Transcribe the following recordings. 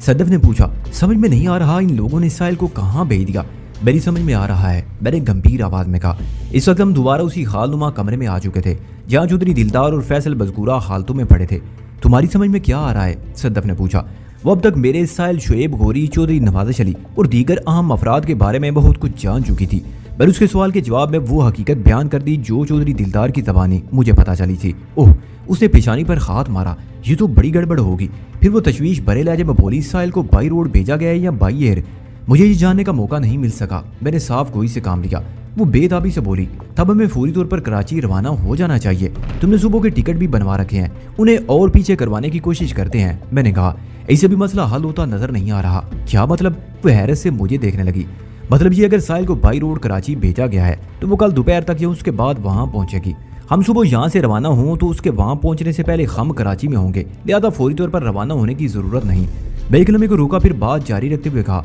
صدف نے پوچھا سمجھ میں نہیں آ رہا ان لوگوں نے ساحل کو کہاں بھیج دیا؟ میری سمجھ میں آ رہا ہے، میں نے گمبھیر آواز میں کہا۔ اس وقت ہم دوبارہ اسی خال نما کمرے میں آ چکے تھے جہاں چودھری دلدار اور فیصل مذکورہ حالتوں میں پڑے تھے۔ تمہاری سمجھ میں کیا آ رہا ہے؟ صدف نے پوچھا۔ وہ اب تک میرے ساحل، شعیب غوری، چودھری نوازش علی اور دیگر اہم افراد کے بارے میں بہت کچھ جان چکی تھی۔ میں اس کے سوال کے جواب میں وہ حقیقت بیان کر دی جو چودھری دلدار کی زبانی مجھے پتہ چلی تھی۔ اوہ، اس نے پیشانی پر ہاتھ مارا، یہ تو بڑی گڑبڑ ہوگی۔ پھر وہ تشویش بھرے لہجے میں بولی ساحل کو بائی روڈ بھیجا گیا ہے یا بائی ایئر؟ مجھے یہ جاننے کا موقع نہیں مل سکا۔ میں نے صاف گوئی سے کام لیا۔ وہ بے تابی سے بولی تب ہمیں فوری طور پر کراچی روانہ ہو جانا چاہیے، تم نے صبح کے ٹکٹ بھی بنوا رکھے ہیں، انہیں اور پیچھے کروانے کی کوشش کرتے ہیں۔ میں نے کہا ایسے بھی مسئلہ حل ہوتا نظر نہیں آ رہا۔ کیا مطلب؟ وہ حیرت سے مجھے دیکھنے لگی۔ مطلب یہ اگر ساحل کو بائی روڈ کراچی بھیجا گیا ہے تو وہ کل دوپہر تک یا اس کے بعد وہاں پہنچے گی۔ ہم صبح یہاں سے روانہ ہوں تو اس کے وہاں پہنچنے سے پہلے ہم کراچی میں ہوں گے، لہذا فوری طور پر روانہ ہونے کی ضرورت نہیں۔ میں ایک لمحے کو روکا، پھر بات جاری رکھتے ہوئے کہا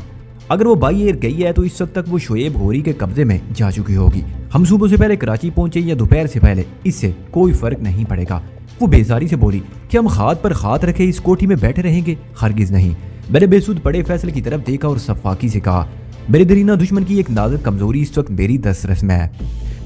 اگر وہ بائی ایئر گئی ہے تو اس وقت تک وہ شعیب غوری کے قبضے میں جا چکی ہوگی۔ ہم صبح سے پہلے کراچی پہنچے یا دوپہر سے پہلے، اس سے کوئی فرق نہیں پڑے گا۔ وہ بیزاری سے بولی کہ ہم ہاتھ پر ہاتھ رکھے اس کوٹھی میں بیٹھے رہیں گے؟ ہرگز نہیں۔ میں نے بے سود پڑے فیصل کی طرف دیکھا اور صفاقی سے کہا میرے درینہ دشمن کی ایک نازک کمزوری اس وقت میری دسترس میں ہے،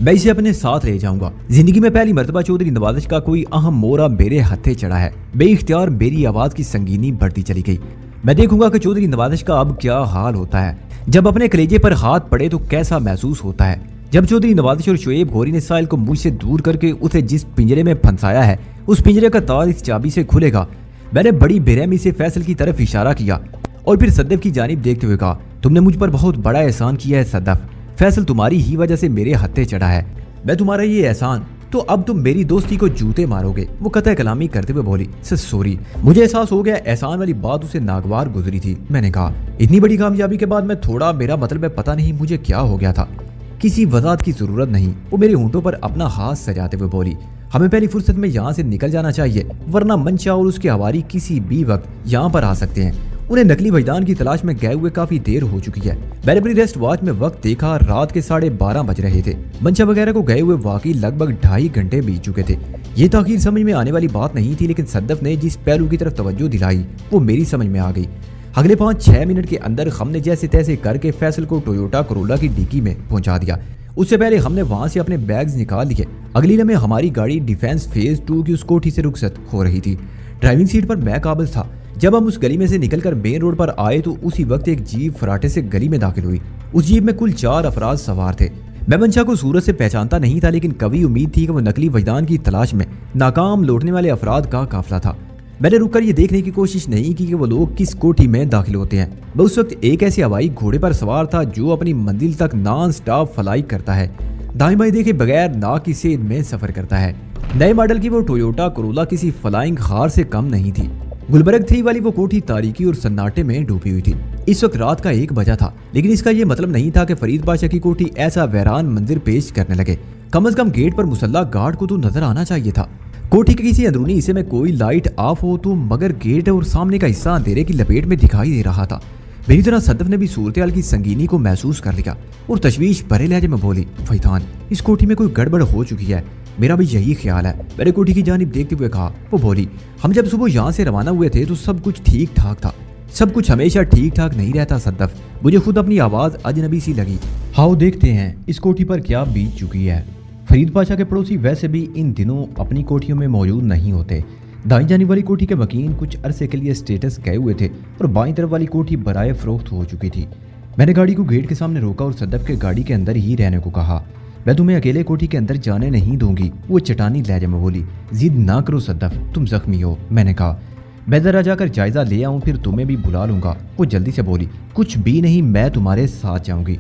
میں اسے اپنے ساتھ لے جاؤں گا۔ زندگی میں پہلی مرتبہ چودھری نوازش کا کوئی اہم مورا میرے ہتھے چڑھا ہے۔ بے اختیار میری آواز کی سنگینی بڑھتی چلی گئی۔ میں دیکھوں گا کہ چودھری نوازش کا اب کیا حال ہوتا ہے، جب اپنے کلیجے پر ہاتھ پڑے تو کیسا محسوس ہوتا ہے۔ جب چودھری نوازش اور شعیب غوری نے ساحل کو مجھ سے دور کر کے اسے جس پنجرے میں پھنسایا ہے اس پنجرے کا تالا اس چابی سے کھلے گا۔ میں نے بڑی بے رحمی سے فیصل کی طرف اشارہ کیا اور پھر صدف کی جانب دیکھتے ہوئے کہا تم نے مجھ پر بہت بڑا احسان کیا ہے صدف، فیصل تمہاری ہی وجہ سے میرے ہتھے چڑھا ہے، میں تمہارا یہ احسان، تو اب تم میری دوستی کو جوتے مارو گے۔ وہ قطع کلامی کرتے ہوئے بولی سوری، مجھے احساس ہو گیا احسان والی بات اسے ناگوار گزری تھی۔ میں نے کہا اتنی بڑی کامیابی کے بعد میں تھوڑا، میرا مطلب ہے پتہ نہیں مجھے کیا ہو گیا تھا۔ کسی وضاحت کی ضرورت نہیں۔ وہ میرے ہونٹوں پر اپنا ہاتھ سجاتے ہوئے بولی ہمیں پہلی فرصت میں یہاں سے نکل جانا چاہیے، ورنہ منشا اور اس کے حواری کسی بھی وقت یہاں پر آ سکتے ہیں۔ انہیں نقلی وجدان کی تلاش میں گئے ہوئے کافی دیر ہو چکی ہے۔ میں نے اپنی ریسٹ واچ میں وقت دیکھا، رات کے 12:30 بج رہے تھے۔ منشا وغیرہ کو گئے ہوئے واقعی لگ بھگ 2.5 گھنٹے بیت چکے تھے۔ یہ تاخیر سمجھ میں آنے والی بات نہیں تھی، لیکن صدف نے جس پہلو کی طرف توجہ دلائی وہ میری سمجھ میں آ گئی۔ اگلے 5-6 منٹ کے اندر ہم نے جیسے تیسے کر کے فیصل کو ٹویوٹا کرولا کی ڈیکی میں پہنچا دیا۔ اس سے پہلے ہم نے وہاں سے اپنے بیگز نکال لیے۔ اگلی لمحے ہماری گاڑی ڈیفینس فیز 2 کی اس کوٹھی سے رخصت ہو رہی تھی۔ ڈرائیونگ سیٹ پر میں قابض تھا۔ جب ہم اس گلی میں سے نکل کر مین روڈ پر آئے تو اسی وقت ایک جیپ فراٹے سے گلی میں داخل ہوئی۔ اس جیپ میں کل 4 افراد سوار تھے۔ میں منشا کو صورت سے پہچانتا نہیں تھا، لیکن قوی امید تھی کہ وہ نقلی وجدان کی تلاش میں ناکام لوٹنے والے افراد کا قافلہ تھا۔ میں نے رک کر یہ دیکھنے کی کوشش نہیں کی کہ وہ لوگ کس کوٹھی میں داخل ہوتے ہیں۔ میں اس وقت ایک ایسے ہوائی گھوڑے پر سوار تھا جو اپنی منزل تک نان سٹاپ فلائی کرتا ہے، دائیں بائیں دیکھے بغیر نہ کسی میں سفر کرتا ہے۔ نئے ماڈل کی وہ ٹویوٹا کرولا کسی فلائنگ خار سے کم نہیں تھی۔ گلبرگ 3 والی وہ کوٹھی تاریکی اور سناٹے میں ڈوبی ہوئی تھی۔ اس وقت رات کا 1 بجا تھا، لیکن اس کا یہ مطلب نہیں تھا کہ فرید بادشاہ کی کوٹھی ایسا ویران منظر پیش کرنے لگے۔ کم از کم گیٹ پر مسلح گارڈ کو تو نظر آنا چاہیے تھا۔ کوٹھی کے کسی اندرونی حصے میں کوئی لائٹ آف ہو تو، مگر گیٹ اور سامنے کا حصہ اندھیرے کی لپیٹ میں دکھائی دے رہا تھا۔ میری طرح صدف نے بھی صورتحال کی سنگینی کو محسوس کر لیا اور تشویش بھرے لہجے میں بولی فیضان، اس کوٹھی میں کوئی گڑبڑ ہو چکی ہے، میرا بھی یہی خیال ہے۔ میں نے کوٹھی کی جانب دیکھتے ہوئے کہا۔ وہ بولی ہم جب صبح یہاں سے روانہ ہوئے تھے تو سب کچھ ٹھیک ٹھاک تھا۔ سب کچھ ہمیشہ ٹھیک ٹھاک نہیں رہتا صدف، مجھے خود اپنی آواز اجنبی سی لگی۔ ہاؤ دیکھتے ہیں اس کوٹھی پر کیا بیت چکی ہے۔ فرید پاشا کے پڑوسی ویسے بھی ان دنوں اپنی کوٹھیوں میں موجود نہیں ہوتے۔ دائیں جانب والی کوٹھی کے مکین کچھ عرصے کے لیے اسٹیٹس گئے ہوئے تھے اور بائیں طرف والی کوٹھی برائے فروخت ہو چکی تھی۔ میں نے گاڑی کو گیٹ کے سامنے روکا اور صدف کے گاڑی کے اندر ہی رہنے کو کہا۔ میں تمہیں اکیلے کوٹھی کے اندر جانے نہیں دوں گی، وہ چٹانی لہجے میں بولی۔ ضد نہ کرو صدف، تم زخمی ہو۔ میں نے کہا میں ذرا جا کر جائزہ لے آؤں، پھر تمہیں بھی بلا لوں گا۔ وہ جلدی سے بولی کچھ بھی نہیں، میں تمہارے ساتھ جاؤں گی۔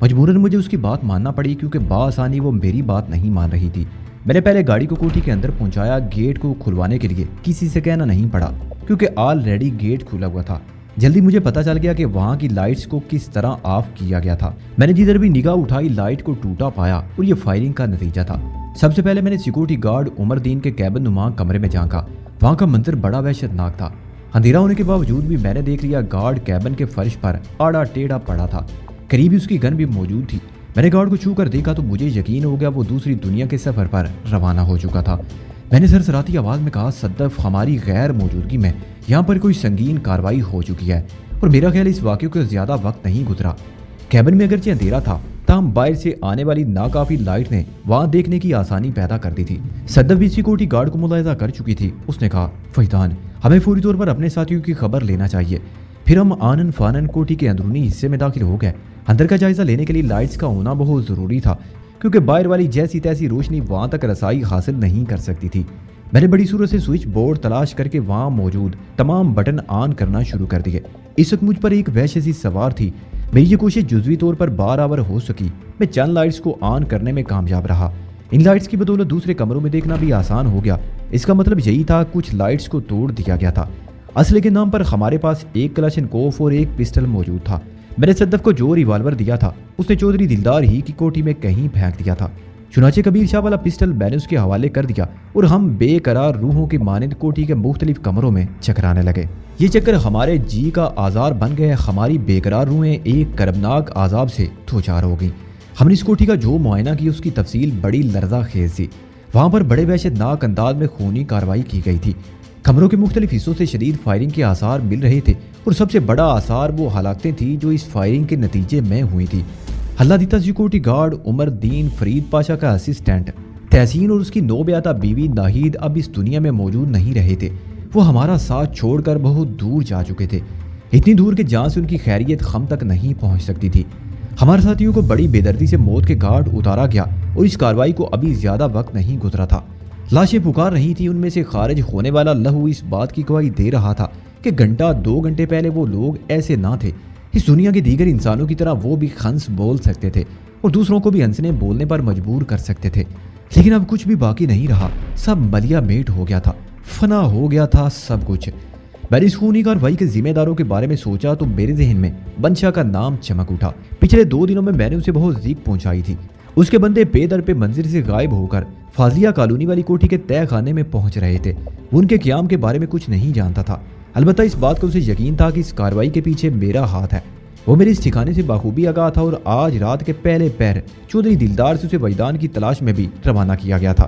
مجبوراً مجھے اس کی بات ماننا پڑی کیونکہ بآسانی وہ میری بات نہیں مان رہی تھی۔ میں نے پہلے گاڑی کو کوٹھی کے اندر پہنچایا۔ گیٹ کو کھلوانے کے لیے کسی سے کہنا نہیں پڑا کیونکہ آلریڈی گیٹ کھلا ہوا تھا۔ جلدی مجھے پتا چل گیا کہ وہاں کی لائٹس کو کس طرح آف کیا گیا تھا۔ میں نے جدھر بھی نگاہ اٹھائی لائٹ کو ٹوٹا پایا اور یہ فائرنگ کا نتیجہ تھا۔ سب سے پہلے میں نے سیکورٹی گارڈ عمر دین کے کیبن نما کمرے میں جھانکا۔ وہاں کا منظر بڑا وحشتناک تھا۔ اندھیرا ہونے کے باوجود بھی میں نے دیکھ لیا گارڈ کیبن کے فرش پر آڑا ٹیڑھا پڑا تھا، قریب اس کی گن بھی موجود تھی۔ میں نے گارڈ کو چھو کر دیکھا تو مجھے یقین ہو گیا وہ دوسری دنیا کے سفر پر روانہ ہو چکا تھا۔ میں نے سرسراتی آواز میں کہا صدف ہماری غیر موجودگی میں یہاں پر کوئی سنگین کارروائی ہو چکی ہے اور میرا خیال اس واقعے کو زیادہ وقت نہیں گزرا۔ کیبن میں اگرچہ اندھیرا تھا تاہم باہر سے آنے والی ناکافی لائٹ نے وہاں دیکھنے کی آسانی پیدا کر دی تھی۔ صدف بھی سیکورٹی گارڈ کو ملاحظہ کر چکی تھی۔ اس نے کہا فیضان ہمیں فوری طور پر اپنے ساتھیوں کی خبر لینا چاہیے۔ پھر ہم آنن فانن کوٹھی کے اندرونی حصے میں داخل ہو گئے۔ اندر کا جائزہ لینے کے لیے لائٹس کا ہونا بہت ضروری تھا کیونکہ باہر والی جیسی تیسی روشنی وہاں تک رسائی حاصل نہیں کر سکتی تھی۔ میں نے بڑی صورت سے سوئچ بورڈ تلاش کر کے وہاں موجود تمام بٹن آن کرنا شروع کر دیے۔ اس وقت مجھ پر ایک وحشت سی سوار تھی۔ میری یہ کوشش جزوی طور پر برابر ہو سکی۔ میں چند لائٹس کو آن کرنے میں کامیاب رہا۔ ان لائٹس کی بدولت دوسرے کمروں میں دیکھنا بھی آسان ہو گیا۔ اس کا مطلب یہی تھا کچھ لائٹس کو توڑ دیا گیا تھا۔ اسلحے کے نام پر ہمارے پاس ایک کلاشنکوف اور ایک پسٹل موجود تھا۔ میں نے صدف کو جو ریوالور دیا تھا اس نے چودھری دلدار ہی کی کوٹھی میں کہیں پھینک دیا تھا۔ چنانچہ کبیر شاہ والا پسٹل میں نے اس کے حوالے کر دیا اور ہم بے قرار روحوں کی مانند کوٹھی کے مختلف کمروں میں چکرانے لگے۔ یہ چکر ہمارے جی کا آزار بن گئے۔ ہماری بے قرار روحیں ایک کربناک عذاب سے دوچار ہو گئیں۔ ہم نے اس کوٹھی کا جو معائنہ کی اس کی تفصیل بڑی لرزہ خیز تھی۔ وہاں پر بڑے وحشتناک انداز میں خونی کارروائی کی گئی تھی۔ کمروں کے مختلف حصوں سے شدید فائرنگ کے آثار مل رہے تھے اور سب سے بڑا آثار وہ ہلاکتیں تھیں جو اس فائرنگ کے نتیجے میں ہوئی تھی۔ اللہ دیتا سیکورٹی گارڈ عمر الدین فرید پاشا کا اسسٹنٹ تحسین اور اس کی نوبیاتہ بیوی ناہید اب اس دنیا میں موجود نہیں رہے تھے۔ وہ ہمارا ساتھ چھوڑ کر بہت دور جا چکے تھے، اتنی دور کہ جہاں سے ان کی خیریت ہم تک نہیں پہنچ سکتی تھی۔ ہمارے ساتھیوں کو بڑی بے دردی سے موت کے گھاٹ اتارا گیا اور اس کارروائی کو ابھی زیادہ وقت نہیں گزرا تھا۔ لاشیں پکار رہی تھیں۔ ان میں سے خارج ہونے والا لہو اس بات کی گواہی دے رہا تھا کہ گھنٹہ 2 گھنٹے پہلے وہ لوگ ایسے نہ تھے۔ اس دنیا کے دیگر انسانوں کی طرح وہ بھی ہنس بول سکتے تھے اور دوسروں کو بھی ہنسنے بولنے پر مجبور کر سکتے تھے، لیکن اب کچھ بھی باقی نہیں رہا۔ سب ملیا میٹ ہو گیا تھا، فنا ہو گیا تھا سب کچھ۔ میں نے اس خونی کارروائی کے ذمہ داروں کے بارے میں سوچا تو میرے ذہن میں بنشا کا نام چمک اٹھا۔ پچھلے 2 دنوں میں نے اسے بہت ذیق پہنچائی تھی۔ اس کے بندے پے در پہ منزل سے غائب ہو کر فاضلیہ کالونی والی کوٹھی کے تہہ خانے میں پہنچ رہے تھے۔ وہ ان کے قیام کے بارے میں کچھ نہیں جانتا تھا، البتہ اس بات کا اسے یقین تھا کہ اس کارروائی کے پیچھے میرا ہاتھ ہے۔ وہ میرے اس ٹھکانے سے بخوبی آگاہ تھا اور آج رات کے پہلے پہر چودھری دلدار سے اسے وجدان کی تلاش میں بھی روانہ کیا گیا تھا۔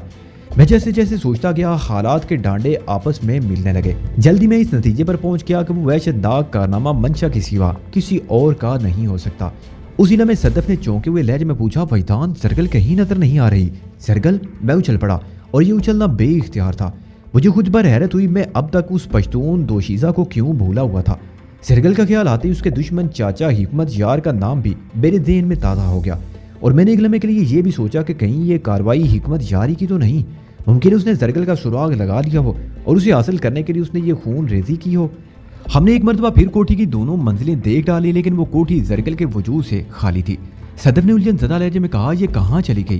میں جیسے جیسے سوچتا گیا حالات کے ڈانڈے آپس میں ملنے لگے۔ جلدی میں اس نتیجے پر پہنچ گیا کہ وہ وحشتناک کارنامہ منشا کے سوا کسی اور کا نہیں ہو سکتا۔ اسی لمحے صدف نے چونکے ہوئے لہجے میں پوچھا وجدان زرگل کہیں نظر نہیں آ رہی؟ زرگل؟ میں اچھل پڑا اور یہ اچھلنا بے اختیار تھا۔ مجھے خود پر حیرت ہوئی میں اب تک اس پشتون دوشیزہ کو کیوں بھولا ہوا تھا۔ زرگل کا خیال آتے ہی اس کے دشمن چاچا حکمت یار کا نام بھی میرے ذہن میں تازہ ہو گیا اور میں نے ایک لمحے کے لیے یہ بھی سوچا کہ کہیں یہ کارروائی حکمت یاری کی تو نہیں۔ ممکن ہے اس نے زرگل کا سراغ لگا لیا ہو اور اسے حاصل کرنے کے لیے اس نے یہ خون ریزی کی ہو۔ ہم نے ایک مرتبہ پھر کوٹھی کی دونوں منزلیں دیکھ ڈالی لیکن وہ کوٹھی زرگل کے وجود سے خالی تھی۔ صدف نے الجھن زدہ لہجے میں کہا یہ کہاں چلی گئی؟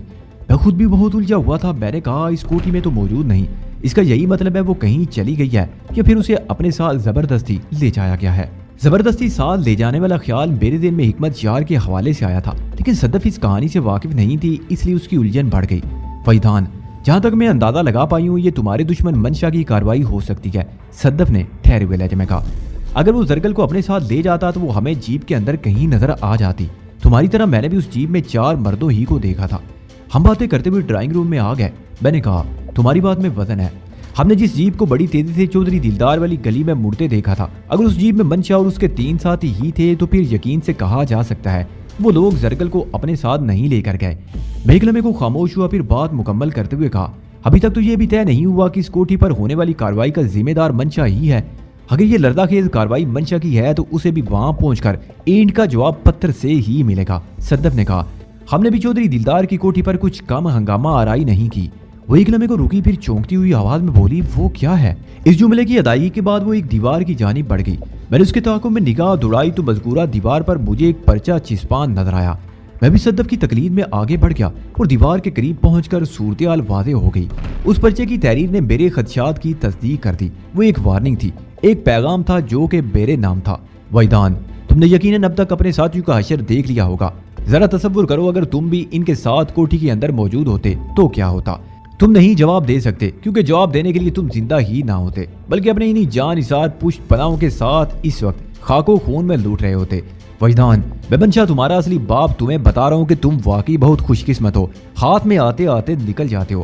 میں خود بھی بہت الجھا ہوا تھا۔ میں نے کہا اس کوٹھی میں تو موجود نہیں۔ اس کا یہی مطلب ہے وہ کہیں چلی گئی ہے یا پھر اسے اپنے ساتھ زبردستی لے جایا گیا ہے۔ زبردستی ساتھ لے جانے والا خیال میرے دل میں حکمت یار کے حوالے سے آیا تھا، لیکن صدف اس کہانی سے واقف نہیں تھی، اس لیے اس کی الجھن بڑھ گئی۔ فیضان جہاں تک میں اندازہ لگا پائی ہوں یہ تمہارے دشمن منشا کی کارروائی ہو سکتی ہے، صدف نے ٹھہرے ہوئے لہجے میں کہا۔ اگر وہ زرگل کو اپنے ساتھ لے جاتا تو وہ ہمیں جیپ کے اندر کہیں نظر آ جاتی۔ تمہاری طرح میں نے بھی اس جیپ میں 4 مردوں ہی کو دیکھا تھا۔ ہم باتیں کرتے ہوئے ڈرائنگ روم میں آ گئے۔ میں نے کہا تمہاری بات میں وزن ہے۔ ہم نے جس جیپ کو بڑی تیزی سے چودھری دلدار والی گلی میں مڑتے دیکھا تھا، اگر اس جیپ میں منشا اور اس کے 3 ساتھی ہی تھے تو پھر یقین سے کہا جا سکتا ہے وہ لوگ زرگل کو اپنے ساتھ نہیں لے کر گئے۔ میں ایک لمحے کو خاموش ہوا، پھر بات مکمل کرتے ہوئے کہا ابھی تک تو یہ بھی طے نہیں ہوا کہ اس کوٹھی پر ہونے والی کارروائی کا ذمہ دار منشا ہی ہے۔ اگر یہ لردہ خیز کارروائی منشا کی ہے تو اسے بھی وہاں پہنچ کر اینٹ کا جواب پتھر سے ہی ملے گا۔ صدف نے کہا ہم نے بھی چودھری دلدار کی کوٹھی پر کچھ کم ہنگامہ آرائی نہیں کی۔ وہ ایک لمحے کو رکی، پھر چونکتی ہوئی آواز میں بولی وہ کیا ہے؟ اس جملے کی ادائیگی کے بعد وہ ایک دیوار کی جانب بڑھ گئی۔ میں نے اس کے تعاقب میں نگاہ دوڑائی تو مذکورہ دیوار پر مجھے ایک پرچہ چسپان نظر آیا۔ میں بھی صدف کی تقلید میں آگے بڑھ گیا اور دیوار کے قریب پہنچ کر صورتحال واضح ہو گئی۔ اس پرچے کی تحریر نے میرے خدشات کی تصدیق کر دی۔ وہ ایک وارننگ تھی، ایک پیغام تھا جو کہ میرے نام تھا۔ وجدان تم نے یقیناً اب تک اپنے ساتھیوں کا حشر دیکھ لیا ہوگا۔ ذرا تصور کرو اگر تم بھی ان کے ساتھ کوٹھی کے اندر موجود ہوتے تو کیا ہوتا؟ تم نہیں جواب دے سکتے کیونکہ جواب دینے کے لیے تم زندہ ہی نہ ہوتے، بلکہ اپنے انہی جان نثار پشت پناہوں کے ساتھ اس وقت خاک و خون میں لوٹ رہے ہوتے۔ وجدان میں بنشا تمہارا اصلی باپ تمہیں بتا رہا ہوں کہ تم واقعی بہت خوش قسمت ہو، ہاتھ میں آتے آتے نکل جاتے ہو۔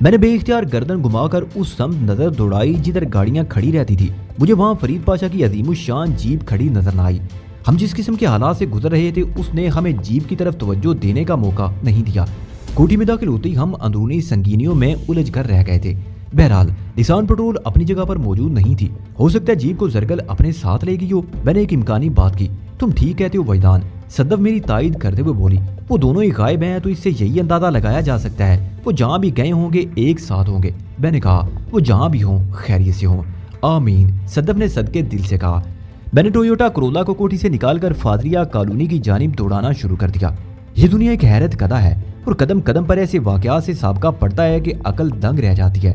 میں نے بے اختیار گردن گھما کر اس سمت نظر دوڑائی جدھر گاڑیاں کھڑی رہتی تھی۔ مجھے وہاں فرید پاشا کی عظیم الشان جیپ کھڑی نظر نہ آئی۔ ہم جس قسم کے حالات سے گزر رہے تھے اس نے ہمیں جیپ کی طرف توجہ دینے کا موقع نہیں دیا۔ کوٹھی میں داخل ہوتے ہی ہم اندرونی سنگینیوں میں الجھ کر رہ گئے تھے۔ بہرحال نسان پٹرول اپنی جگہ پر موجود نہیں تھی۔ ہو سکتا ہے جیپ کو زرگل اپنے ساتھ لے گئی ہو۔ میں نے ایک امکانی بات کی۔ تم ٹھیک کہتے ہو وجدان، صدف میری تائید کرتے ہوئے بولی۔ وہ دونوں ہی غائب ہیں تو اس سے یہی اندازہ لگایا جا سکتا ہے وہ جہاں بھی گئے ہوں گے ایک ساتھ ہوں گے۔ میں نے کہا وہ جہاں بھی ہوں خیریت سے ہوں۔ آمین، صدف نے صدقے دل سے کہا۔ میں نے ٹویوٹا کرولا کو کوٹھی سے نکال کر فاضلیہ کالونی کی جانب دوڑانا شروع کر دیا۔ یہ دنیا ایک حیرت کدا ہے اور قدم قدم پر ایسے واقعات سے سابقہ پڑتا ہے کہ عقل دنگ رہ جاتی ہے۔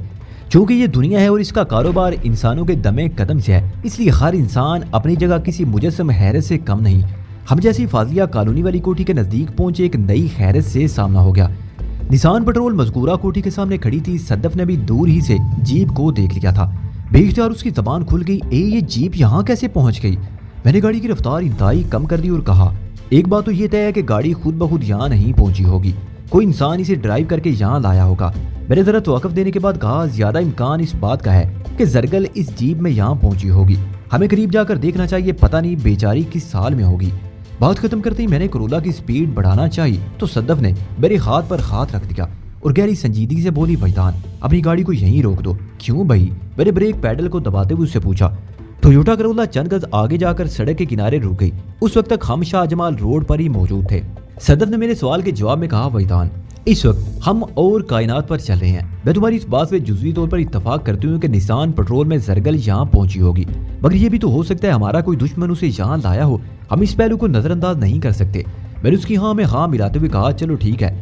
چونکہ یہ دنیا ہے اور اس کا کاروبار انسانوں کے دمے قدم سے ہے، اس لیے ہر انسان اپنی جگہ کسی مجسم حیرت سے کم نہیں۔ ہم جیسی فاضلیہ کالونی والی کوٹھی کے نزدیک پہنچے ایک نئی حیرت سے سامنا ہو گیا۔ نسان پٹرول مذکورہ کوٹھی کے سامنے کھڑی تھی۔ صدف نے بھی دور ہی سے جیپ کو دیکھ لیا تھا۔ بے اختیار اس کی زبان کھل گئی، یہ جیپ یہاں کیسے پہنچ گئی؟ میں نے گاڑی کی رفتار انتہائی کم کر دی اور کہا، ایک بات تو یہ طے ہے کہ گاڑی خود بخود یہاں نہیں پہنچی ہوگی، کوئی انسان اسے ڈرائیو کر کے یہاں لایا ہوگا۔ میں نے ذرا توقف دینے کے بعد کہا، زیادہ امکان اس بات کا ہے کہ زرگل اس جیپ میں یہاں پہنچی ہوگی، ہمیں قریب جا کر دیکھنا چاہیے، پتہ نہیں بیچاری کس حال میں ہوگی۔ بات ختم کرتے ہی میں نے کرولا کی سپیڈ بڑھانا چاہی تو صدف نے میرے ہاتھ پر ہاتھ رکھ دیا اور گہری سنجیدگی سے بولی، وجدان اپنی گاڑی کو یہیں روک دو۔ کیوں بھائی؟ میں نے بریک پیڈل کو دباتے ہوئے اس سے پوچھا۔ ٹویوٹا کرولا چند گز آگے جا کر سڑک کے کنارے رک گئی۔ اس وقت تک ہم شاہ جمال روڈ پر ہی موجود تھے۔ صدف نے میرے سوال کے جواب میں کہا، وجدان اس وقت ہم اور کائنات پر چل رہے ہیں۔ میں تمہاری اس بات سے جزوی طور پر اتفاق کرتی ہوں کہ نسان پٹرول میں زرگل یہاں پہنچی ہوگی، مگر یہ بھی تو ہو سکتا ہے ہمارا کوئی دشمن اسے یہاں لایا ہو، ہم اس پہلو کو نظر انداز نہیں کر سکتے۔ میں نے اس کی ہاں میں ہاں ملاتے ہوئے کہا، چلو ٹھیک ہے،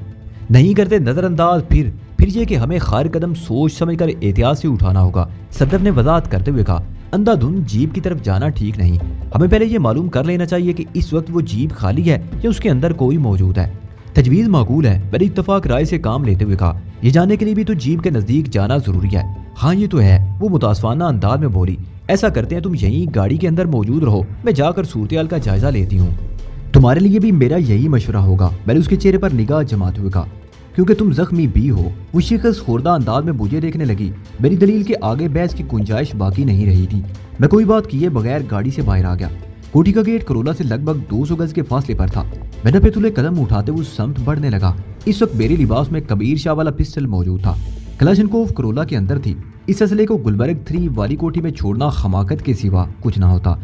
نہیں کرتے نظر انداز، پھر یہ کہ ہمیں خیر قدم سوچ سمجھ کر احتیاط سے اٹھانا ہوگا۔ صدف نے وضاحت کرتے ہوئے کہا، اندھا دھند جیپ کی طرف جانا ٹھیک نہیں، ہمیں پہلے یہ معلوم کر لینا چاہیے کہ اس وقت وہ جیپ خالی ہے یا اس کے اندر کوئی موجود ہے۔ تجویز معقول ہے، میں نے اتفاق رائے سے کام لیتے ہوئے کہا، یہ جاننے کے لیے بھی تو جیپ کے نزدیک جانا ضروری ہے۔ ہاں یہ تو ہے، وہ متاسفانہ انداز میں بولی۔ ایسا کرتے ہیں تم یہیں گاڑی کے اندر موجود رہو، میں جا کر صورتحال کا جائزہ لیتی ہوں۔ تمہارے لیے بھی میرا یہی مشورہ ہوگا، میں نے اس کے چہرے پر نگاہ جماتے ہوئے کہا، کیونکہ تم زخمی بھی ہو۔ وہ شخص خوردہ انداز میں مجھے دیکھنے لگی۔ میری دلیل کے آگے بحث کی گنجائش باقی نہیں رہی تھی۔ میں کوئی بات کیے بغیر گاڑی سے باہر آ گیا۔ کوٹھی کا گیٹ کرولا سے لگ بھگ 200 گز کے فاصلے پر تھا۔ میں نے پتولے قدم اٹھاتے ہوئے سمت بڑھنے لگا۔ اس وقت میرے لباس میں کبیر شاہ والا پسٹل موجود تھا۔ کلاشنکوف کرولا کے اندر تھی۔ اس اسلحے کو گلبرگ 3 والی کوٹھی میں چھوڑنا حماقت کے سوا کچھ نہ ہوتا۔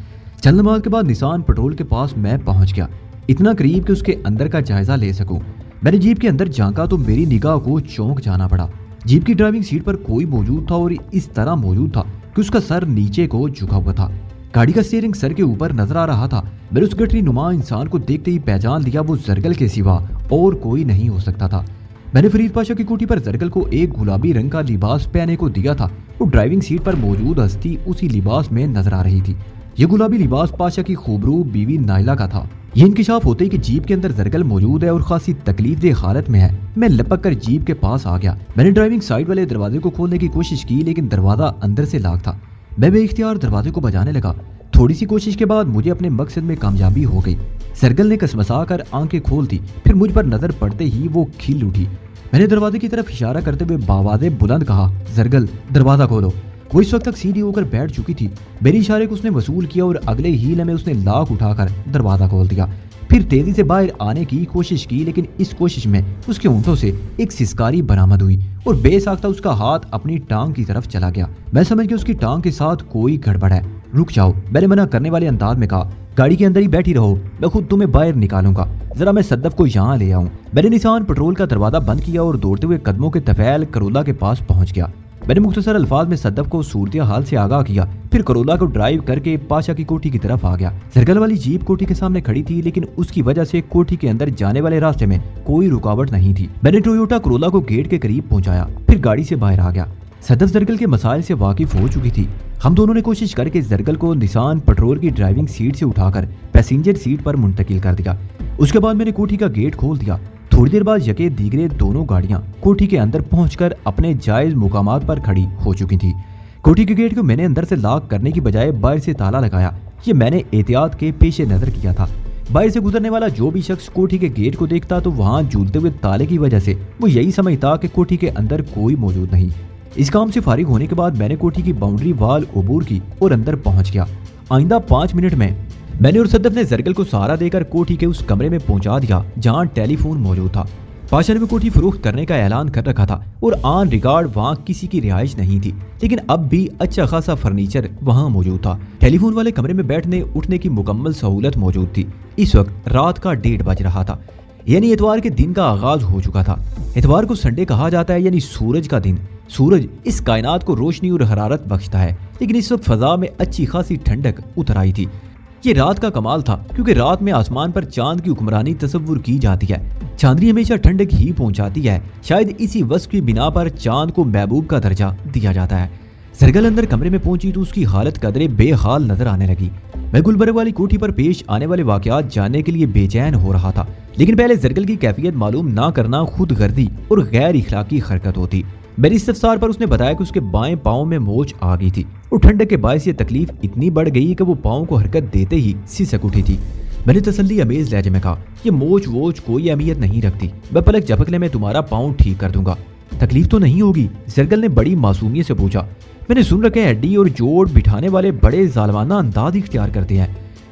چند لمحات کے بعد نسان پٹرول کے پاس میں پہنچ گیا، اتنا قریب کہ اس کے اندر کا جائزہ لے سکوں۔ میں نے جیپ کے اندر جھانکا تو میری نگاہ کو چونک جانا پڑا۔ جیپ کی ڈرائیونگ سیٹ پر کوئی موجود تھا اور اس طرح موجود تھا کہ اس کا سر نیچے کو جھکا ہوا تھا۔ گاڑی کا اسٹیئرنگ سر کے اوپر نظر آ رہا تھا۔ میں نے اس گٹری نما انسان کو دیکھتے ہی پہچان لیا، وہ زرگل کے سوا اور کوئی نہیں ہو سکتا تھا۔ میں نے فرید پاشا کی کوٹھی پر زرگل کو ایک گلابی رنگ کا لباس پہننے کو دیا تھا۔ وہ ڈرائیونگ سیٹ پر موجود ہستی اسی لباس میں نظر آ رہی تھی۔ یہ گلابی لباس پاشا کی خوبرو بیوی نائلہ کا تھا۔ یہ انکشاف ہوتے ہی کہ جیپ کے اندر زرگل موجود ہے اور خاصی تکلیف دہ حالت میں ہے، میں لپک کر جیپ کے پاس آ گیا۔ میں نے ڈرائیونگ سائیڈ والے دروازے کو کھولنے کی کوشش کی لیکن دروازہ اندر سے لاک تھا۔ میں بے اختیار دروازے کو بجانے لگا۔ تھوڑی سی کوشش کے بعد مجھے اپنے مقصد میں کامیابی ہو گئی۔ زرگل نے کسمسا کر آنکھیں کھول دی، پھر مجھ پر نظر پڑتے ہی وہ کھل اٹھی۔ میں نے دروازے کی طرف اشارہ کرتے ہوئے باوازے بلند کہا، زرگل دروازہ کھولو۔ وہ اس وقت تک سیدھی ہو کر بیٹھ چکی تھی۔ میری اشارے کو اس نے وصول کیا اور اگلے ہی لمحے اس نے لاک اٹھا کر دروازہ کھول دیا۔ پھر تیزی سے باہر آنے کی کوشش کی لیکن اس کوشش میں اس کے ہونٹوں سے ایک سسکاری برآمد ہوئی اور بے ساختہ اس کا ہاتھ اپنی ٹانگ کی طرف چلا گیا۔ میں سمجھ گیا اس کی ٹانگ کے ساتھ کوئی گڑبڑ ہے۔ رک جاؤ، میں نے منع کرنے والے انداز میں کہا، گاڑی کے اندر ہی بیٹھی رہو، میں خود تمہیں باہر نکالوں گا، ذرا میں صدف کو یہاں لے آؤں۔ میں نے نسان پٹرول کا دروازہ بند کیا اور دوڑتے ہوئے قدموں کے طفیل کرولا کے پاس پہنچ گیا۔ میں نے مختصر الفاظ میں صدف کو صورتحال سے آگاہ کیا، پھر کرولا کو ڈرائیو کر کے پاشا کی کوٹھی کی طرف آ گیا۔ زرگل والی جیپ کوٹھی کے سامنے کھڑی تھی لیکن اس کی وجہ سے کوٹھی کے اندر جانے والے راستے میں کوئی رکاوٹ نہیں تھی۔ میں نے ٹویوٹا کرولا کو گیٹ کے قریب پہنچایا، پھر گاڑی سے باہر آ گیا۔ صدف زرگل کے مسائل سے واقف ہو چکی تھی۔ ہم دونوں نے کوشش کر کے زرگل کو نسان پٹرول کی ڈرائیونگ سیٹ سے اٹھا کر پیسنجر سیٹ پر منتقل کر دیا۔ اس کے بعد میں نے کوٹھی کا گیٹ کھول دیا۔ تھوڑی دیر بعد یکے دیگرے دونوں گاڑیاں کوٹھی کے اندر پہنچ کر اپنے جائز مقامات پر کھڑی ہو چکی تھی۔ کوٹھی کے گیٹ کو میں نے اندر سے لاک کرنے کی بجائے باہر سے تالا لگایا۔ یہ میں نے احتیاط کے پیش نظر کیا تھا۔ باہر سے گزرنے والا جو بھی شخص کوٹھی کے گیٹ کو دیکھتا تو وہاں جھولتے ہوئے تالے کی وجہ سے وہ یہی سمجھتا کہ کوٹھی کے اندر کوئی موجود نہیں۔ اس کام سے فارغ ہونے کے بعد میں نے کوٹھی کی باؤنڈری وال عبور کی اور اندر پہنچ گیا۔ آئندہ 5 منٹ میں نے اور صدف نے زرگل کو سہارا دے کر کوٹھی کے اس کمرے میں پہنچا دیا جہاں ٹیلی فون موجود تھا۔ بادشاہ نے وہ کوٹھی فروخت کرنے کا اعلان کر رکھا تھا اور آن ریکارڈ وہاں کسی کی رہائش نہیں تھی، لیکن اب بھی اچھا خاصا فرنیچر وہاں موجود تھا۔ ٹیلی فون والے کمرے میں بیٹھنے اٹھنے کی مکمل سہولت موجود تھی۔ اس وقت رات کا 1:30 بج رہا تھا، یعنی اتوار کے دن کا آغاز ہو چکا تھا۔ اتوار کو سنڈے کہا جاتا ہے، یعنی سورج کا دن۔ سورج اس کائنات کو روشنی اور حرارت بخشتا ہے، لیکن اس وقت فضا میں اچھی خاصی ٹھنڈک اتر آئی تھی۔ یہ رات کا کمال تھا کیونکہ رات میں آسمان پر چاند کی حکمرانی تصور کی جاتی ہے۔ چاندنی ہمیشہ ٹھنڈک ہی پہنچاتی ہے، شاید اسی وصف کی بنا پر چاند کو محبوب کا درجہ دیا جاتا ہے۔ زرگل اندر کمرے میں پہنچی تو اس کی حالت قدرے بے حال نظر آنے لگی۔ میں گلبرگ والی کوٹھی پر پیش آنے والے واقعات جاننے کے لیے بے چین ہو رہا تھا، لیکن پہلے زرگل کی کیفیت معلوم نہ کرنا خود غرضی اور غیر اخلاقی حرکت ہوتی۔ میری استفسار پر اس نے بتایا کہ اس کے بائیں پاؤں میں موچ آ گئی تھی اور ٹھنڈک کے باعث یہ تکلیف اتنی بڑھ گئی کہ وہ پاؤں کو حرکت دیتے ہی سسک اٹھی تھی۔ میں نے تسلی امیز لہجے میں کہا، یہ موچ ووچ کوئی اہمیت نہیں رکھتی، میں پلک جھپکنے میں تمہارا پاؤں ٹھیک کر دوں گا۔ تکلیف تو نہیں ہوگی؟ زرگل نے بڑی معصومیت سے پوچھا۔ میں نے سن رکھے ہڈی اور جوڑ بٹھانے والے بڑے ظالمانہ انداز اختیار کرتے ہیں۔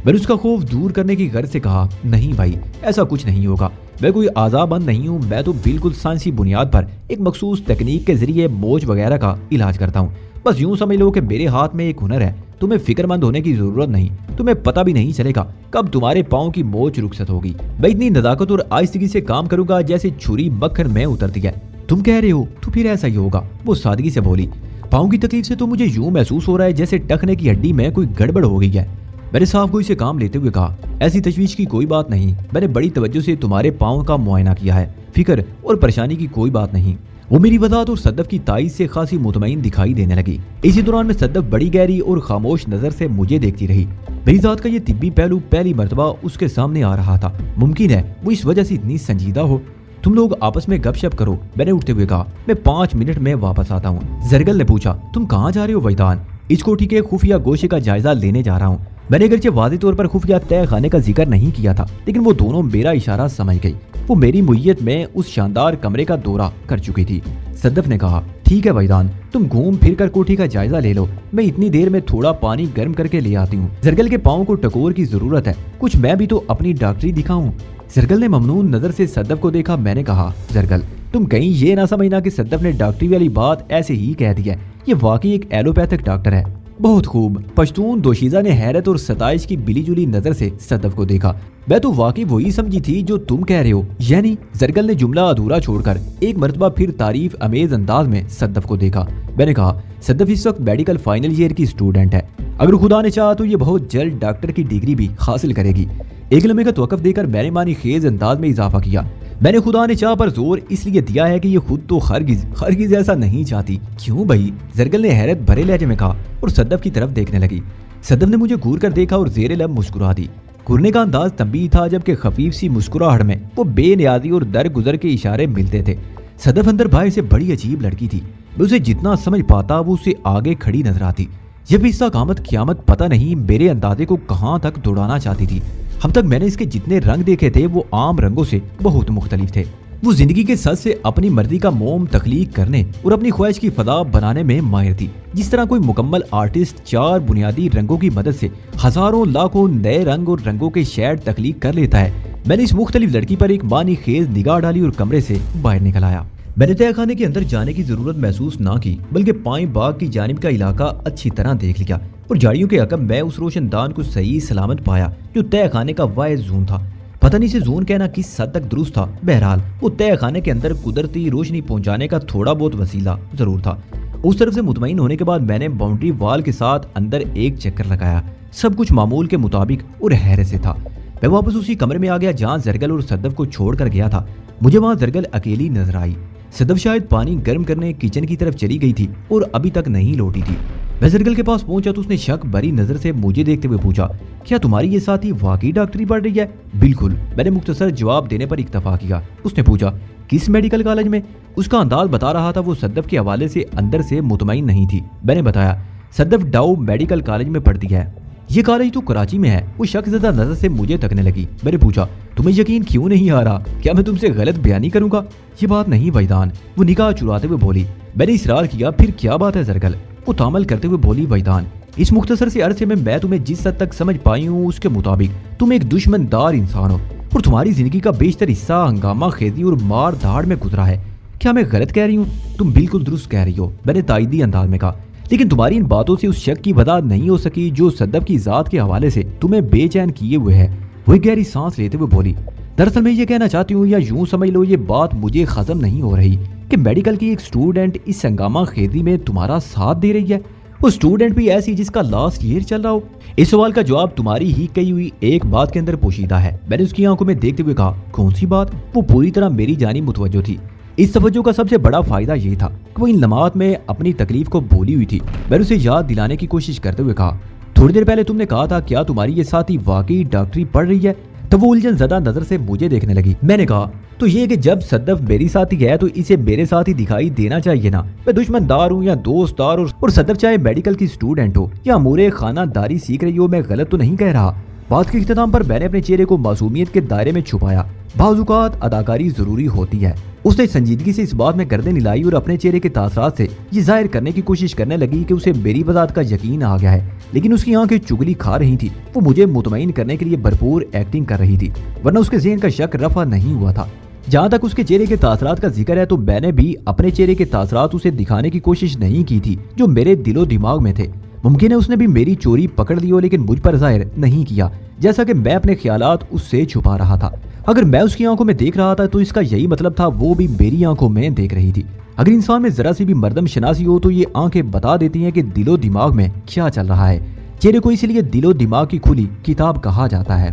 میں نے اس کا خوف دور کرنے کی غرض سے کہا، نہیں بھائی، ایسا کچھ نہیں ہوگا، میں کوئی اعضاء بند نہیں ہوں، میں تو بالکل سائنسی بنیاد پر ایک مخصوص تکنیک کے ذریعے موچ وغیرہ کا علاج کرتا ہوں۔ بس یوں سمجھ لو کہ میرے ہاتھ میں ایک ہنر ہے، تمہیں فکر مند ہونے کی ضرورت نہیں، تمہیں پتہ بھی نہیں چلے گا کب تمہارے پاؤں کی موچ رخصت ہوگی۔ میں اتنی نزاکت اور آہستگی سے کام کروں گا جیسے چھری مکھن میں اترتی ہے۔ تم کہہ رہے ہو تو پھر ایسا ہی ہوگا، وہ سادگی سے بولی۔ پاؤں کی تکلیف سے تو مجھے یوں محسوس ہو رہا ہے جیسے ٹخنے کی ہڈی میں کوئی گڑبڑ ہو گئی ہے۔ میں نے صاف گوئی سے کام لیتے ہوئے کہا، ایسی تشویش کی کوئی بات نہیں، میں نے بڑی توجہ سے تمہارے پاؤں کا معائنہ کیا ہے، فکر اور پریشانی کی کوئی بات نہیں۔ وہ میری وضاحت اور صدف کی تائید سے خاصی مطمئن دکھائی دینے لگی۔ اسی دوران میں صدف بڑی گہری اور خاموش نظر سے مجھے دیکھتی رہی۔ میری ذات کا یہ طبی پہلو پہلی مرتبہ اس کے سامنے آ رہا تھا۔ ممکن ہے وہ اس وجہ سے اتنی سنجیدہ ہو۔ تم لوگ آپس میں گپ شپ کرو، میں نے اٹھتے ہوئے کہا، میں 5 منٹ میں واپس آتا ہوں۔ زرگل نے پوچھا، تم کہاں جا رہے ہو ویدان؟ اس کوٹھی کے خفیہ گوشے کا جائزہ لینے جا رہا ہوں۔ میں نے اگرچہ واضح طور پر خفیہ تہہ خانے کا ذکر نہیں کیا تھا، لیکن وہ دونوں میرا اشارہ سمجھ گئی۔ وہ میری معیت میں اس شاندار کمرے کا دورہ کر چکی تھی۔ صدف نے کہا، ٹھیک ہے ویدان، تم گھوم پھر کر کوٹھی کا جائزہ لے لو، میں اتنی دیر میں تھوڑا پانی گرم کر کے لے آتی ہوں۔ زرگل کے پاؤں کو ٹکور کی ضرورت ہے، کچھ میں بھی تو اپنی ڈاکٹری دکھاؤں۔ زرگل نے ممنون نظر سے صدف کو دیکھا۔ میں نے کہا، زرگل تم کہیں یہ نہ سمجھنا کہ صدف نے ڈاکٹری والی بات ایسے ہی کہہ دی ہے، یہ واقعی ایک ایلوپیتھک ڈاکٹر ہے۔ بہت خوب۔ پشتون دوشیزہ نے حیرت اور ستائش کی بلی جلی نظر سے صدف کو دیکھا۔ میں تو واقعی وہی سمجھی تھی جو تم کہہ رہے ہو، یعنی زرگل نے جملہ ادھورا چھوڑ کر ایک مرتبہ پھر تعریف امیز انداز میں صدف کو دیکھا۔ میں نے کہا، صدف اس وقت میڈیکل فائنل ایئر کی اسٹوڈنٹ ہے، اگر خدا نے چاہا تو یہ بہت جلد ڈاکٹر کی ڈگری بھی حاصل کرے گی۔ ایک لمحے کا توقف دے کر میں نے معنی خیز انداز میں اضافہ کیا، میں نے خدا نے چاہ پر زور اس لیے دیا ہے کہ یہ خود تو ہرگز ایسا نہیں چاہتی۔ کیوں بھائی؟ زرگل نے حیرت بھرے لہجے میں کہا اور صدف کی طرف دیکھنے لگی۔ صدف نے مجھے گھور کر دیکھا اور زیر لب مسکرا دی۔ گھرنے کا انداز تنبیہ تھا، جبکہ خفیف سی مسکراہٹ میں وہ بے نیازی اور درگزر کے اشارے ملتے تھے۔ صدف اندر باہر سے بڑی عجیب لڑکی تھی، میں اسے جتنا سمجھ پاتا وہ اسے آگے کھڑی نظر آتی۔ یہ پستہ قیامت پتہ نہیں میرے اندازے کو کہاں تک دوڑانا چاہتی تھی۔ اب تک میں نے اس کے جتنے رنگ دیکھے تھے وہ عام رنگوں سے بہت مختلف تھے۔ وہ زندگی کے سز سے اپنی مرضی کا موم تخلیق کرنے اور اپنی خواہش کی فضا بنانے میں ماہر تھی، جس طرح کوئی مکمل آرٹسٹ 4 بنیادی رنگوں کی مدد سے ہزاروں لاکھوں نئے رنگ اور رنگوں کے شیڈ تخلیق کر لیتا ہے۔ میں نے اس مختلف لڑکی پر ایک معنی خیز نگاہ ڈالی اور کمرے سے باہر نکل آیا۔ میں نے تہہ خانے کے اندر جانے کی ضرورت محسوس نہ کی، بلکہ پائیں باغ کی جانب کا علاقہ اچھی طرح دیکھ لیا اور جھاڑیوں کے عقب میں اس روشن دان کو صحیح سلامت پایا جو تہہ خانے کا واحد زون تھا۔ پتہ نہیں سے زون کہنا کس حد تک درست تھا، بہرحال وہ تہہ خانے کے اندر قدرتی روشنی پہنچانے کا تھوڑا بہت وسیلہ ضرور تھا۔ اس طرف سے مطمئن ہونے کے بعد میں نے باؤنڈری وال کے ساتھ اندر ایک چکر لگایا، سب کچھ معمول کے مطابق اور حیرت سے تھا۔ میں واپس اسی کمرے میں آ گیا جہاں زرگل اور صدف کو چھوڑ کر گیا تھا۔ مجھے وہاں زرگل اکیلی نظر آئی۔ صدف شاید پانی گرم کرنے کچن کی طرف چلی گئی تھی اور ابھی تک نہیں لوٹی تھی۔ میں زرگل کے پاس پہنچا تو اس نے شک بھری نظر سے مجھے دیکھتے ہوئے پوچھا، کیا تمہاری یہ ساتھی واقعی ڈاکٹری پڑھ رہی ہے؟ بالکل، میں نے مختصر جواب دینے پر اکتفا کیا۔ اس نے پوچھا، کس میڈیکل کالج میں؟ اس کا انداز بتا رہا تھا وہ صدف کے حوالے سے اندر سے مطمئن نہیں تھی۔ میں نے بتایا، صدف ڈاؤ میڈیکل کالج میں پڑھتی ہے۔ یہ کالج تو کراچی میں ہے۔ وہ شک زدہ نظر سے مجھے تکنے لگی۔ میں نے پوچھا تمہیں یقین کیوں نہیں آ رہا؟ کیا میں تم سے غلط بیانی کروں گا؟ یہ بات نہیں وحیدان، وہ نگاہ چراتے ہوئے بولی۔ میں نے اصرار کیا پھر کیا بات ہے زرگل؟ وہ تامل کرتے ہوئے بولی وحیدان اس مختصر سے عرصے میں تمہیں جس حد تک سمجھ پائی ہوں اس کے مطابق تم ایک دشمن دار انسان ہو اور تمہاری زندگی کا بیشتر حصہ ہنگامہ خیزی اور مار دھاڑ میں گزرا ہے۔ کیا میں غلط کہہ رہی ہوں؟ تم بالکل درست کہہ رہی ہو، میں نے تائیدی انداز میں کہا، لیکن تمہاری ان باتوں سے اس شک کی وضاحت نہیں ہو سکی جو صدف کی ذات کے حوالے سے تمہیں بے چین کیے ہوئے ہے۔ وہ گہری سانس لیتے ہوئے بولی دراصل میں یہ کہنا چاہتی ہوں، یا یوں سمجھ لو یہ بات مجھے ہضم نہیں ہو رہی کہ میڈیکل کی ایک اسٹوڈنٹ اس ہنگامہ خیزی میں تمہارا ساتھ دے رہی ہے، وہ اسٹوڈنٹ بھی ایسی جس کا لاسٹ ایئر چل رہا ہو۔ اس سوال کا جواب تمہاری ہی کہی ہوئی ایک بات کے اندر پوشیدہ ہے۔ میں نے اس کی آنکھوں میں دیکھتے ہوئے کہا کون سی بات؟ وہ پوری طرح میری جانب متوجہ تھی۔ اس توجہ کا سب سے بڑا فائدہ یہ تھا کہ وہ ان لمحات میں اپنی تکلیف کو بھولی ہوئی تھی۔ میں نے اسے یاد دلانے کی کوشش کرتے ہوئے کہا تھوڑی دیر پہلے تم نے کہا تھا کیا تمہاری یہ ساتھی واقعی ڈاکٹری پڑھ رہی ہے؟ تو وہ الجھن زدہ نظر سے مجھے دیکھنے لگی۔ میں نے کہا تو یہ کہ جب صدف میری ساتھی ہے تو اسے میرے ساتھ ہی دکھائی دینا چاہیے نا۔ میں دشمن دار ہوں یا دوست دار، اور صدف چاہے میڈیکل کی اسٹوڈنٹ ہو یا امور خانہ داری سیکھ رہی ہو، میں غلط تو نہیں کہہ رہا۔ بات کے اختتام پر میں نے اپنے چہرے کو معصومیت کے دائرے میں چھپایا۔ بعض اوقات اداکاری ضروری ہوتی ہے۔ اس نے سنجیدگی سے اس بات میں گردن ہلائی اور اپنے چہرے کے تاثرات سے یہ ظاہر کرنے کی کوشش کرنے لگی کہ اسے میری وضاحت کا یقین آ گیا ہے، لیکن اس کی آنکھیں چگلی کھا رہی تھی۔ وہ مجھے مطمئن کرنے کے لیے بھرپور ایکٹنگ کر رہی تھی، ورنہ اس کے ذہن کا شک رفع نہیں ہوا تھا۔ جہاں تک اس کے چہرے کے تاثرات کا ذکر ہے تو میں نے بھی اپنے چہرے کے تاثرات اسے دکھانے کی کوشش نہیں کی تھی جو میرے دل و دماغ میں تھے۔ ممکن ہے اس نے بھی میری چوری پکڑ لی ہو، لیکن مجھ پر ظاہر نہیں کیا، جیسا کہ میں اپنے خیالات اس سے چھپا رہا تھا۔ اگر میں اس کی آنکھوں میں دیکھ رہا تھا تو اس کا یہی مطلب تھا وہ بھی میری آنکھوں میں دیکھ رہی تھی۔ اگر انسان میں ذرا سی بھی مردم شناسی ہو تو یہ آنکھیں بتا دیتی ہیں کہ دل و دماغ میں کیا چل رہا ہے۔ چہرے کو اسی لیے دل و دماغ کی کھلی کتاب کہا جاتا ہے۔